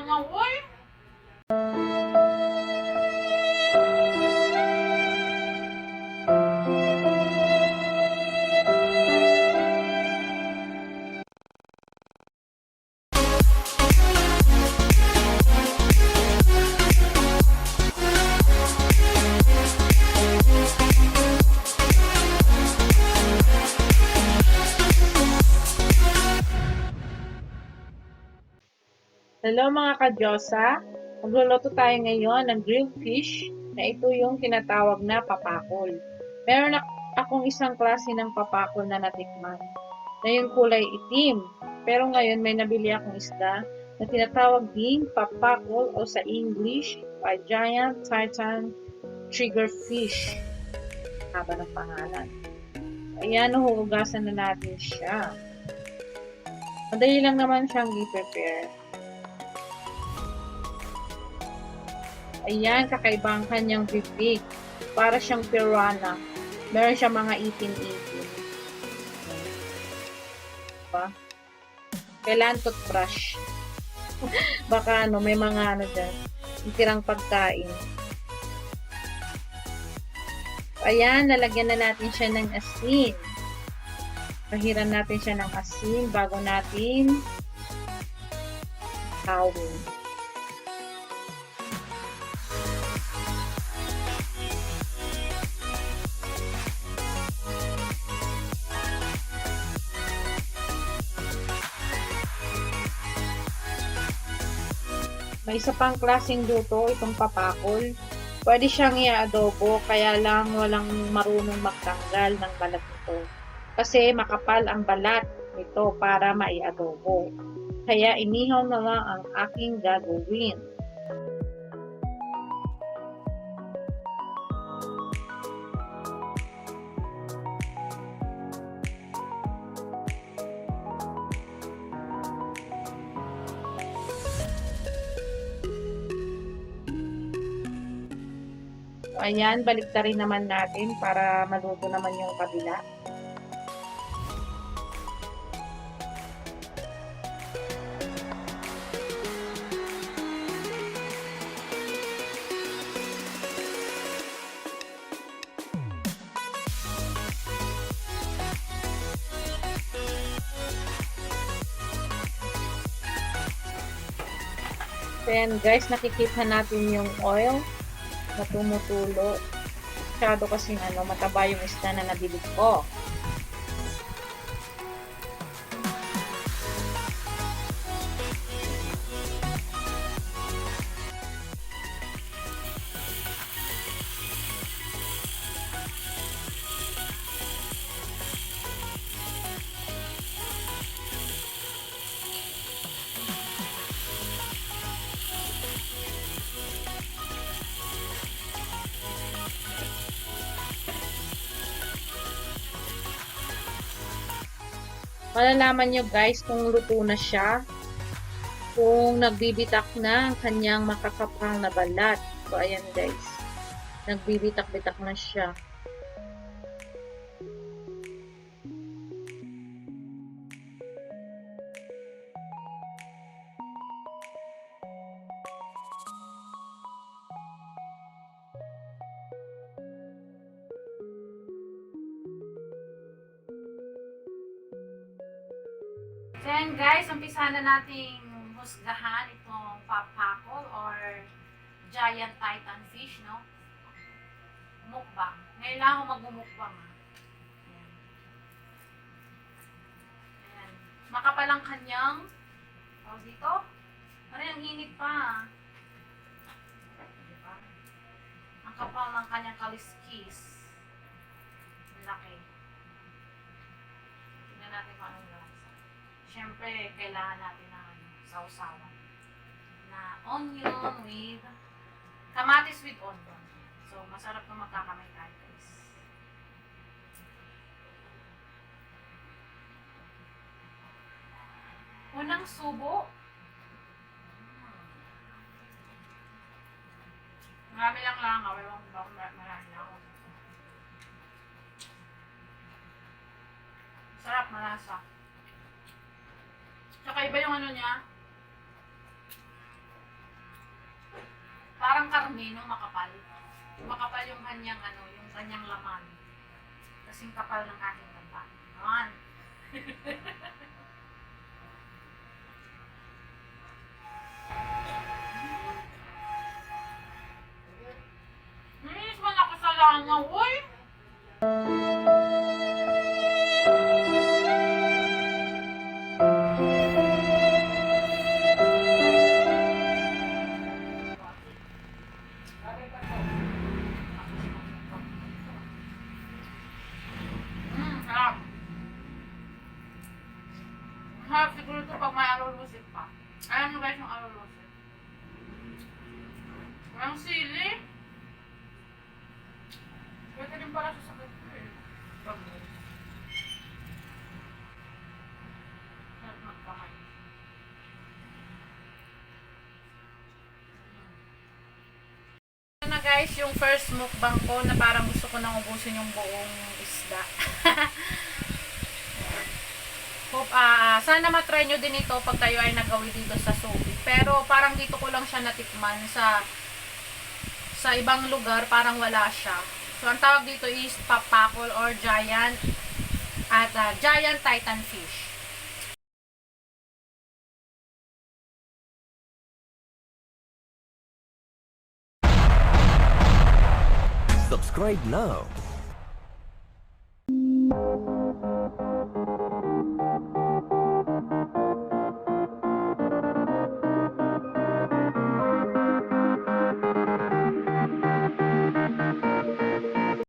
mga uy. Hello mga kadyosa! Magluluto tayo ngayon ng grilled fish na ito yung tinatawag na papakol. Meron akong isang klase ng papakol na natikman na yung kulay itim. Pero ngayon may nabili akong isda na tinatawag ding papakol o sa English ay giant titan triggerfish. Haba ng pangalan. Ayan, huhugasan na natin siya. Madali lang naman siyang i-prepare. Ayan, kakaiba ang kanyang bibig. Para siyang piranha. Meron siyang mga ipin-ipin. Diba? Kailangan toothbrush. Baka may mga dyan. Tirang pagkain. Ayan, lalagyan na natin siya ng asin. Pahiran natin siya ng asin bago natin hawin. May isa pang klaseng luto itong papakol. Pwede siyang i-adobo, kaya lang walang marunong magtanggal ng balat nito. Kasi makapal ang balat nito para mai-adobo. Kaya inihaw na lang ang aking gagawin. Ayan, baliktarin naman natin para maluto naman yung kabila. Then guys, nakikita natin yung oil na tumutulo. Masyado kasing mataba yung isda na nabili ko. Malalaman nyo guys kung luto na siya, kung nagbibitak na ang kanyang makakapang na balat. So ayan guys, nagbibitak-bitak na siya. Then guys, umpisa na nating husgahan itong papakol or giant titan fish, no? Mukbang. Ngayon lang ako mag-mukbang. Ayan. Ayan. Makapal ang kanyang dito. Ano yung init pa? Diba? Ang kapal ng kanyang kaliskis. Laki. Tingnan natin kung anong lasa. Siyempre, kailangan natin ng sausawan na onion with kamatis with onion. So, masarap na magkakamay tayo, guys. Unang subo. Marami lang lang. Ewan ko ba marami lang ako. Sarap, malasa. Tsaka iba yung ano niya. Parang karmino, makapal. Makapal yung kanyang ano, yung kanyang laman. Kasing kapal ng aking tanda. Ayan. Minis man ako sa langaw, uy! Sarap. Sarap siguro ito pag may alulusit pa. Alam mo guys yung alulusit. Walang sili. Pwede rin pala sa sakit ko eh. Sarap magkamay. Ito na guys, yung first mukbang ko na parang gusto ko nang ubusin yung buong isda. Hope, sana matry nyo din ito pag kayo ay nagawi dito sa Subic. Pero parang dito ko lang siya natikman sa ibang lugar, parang wala siya. So, ang tawag dito is papakol or giant at giant titan fish. Subscribe now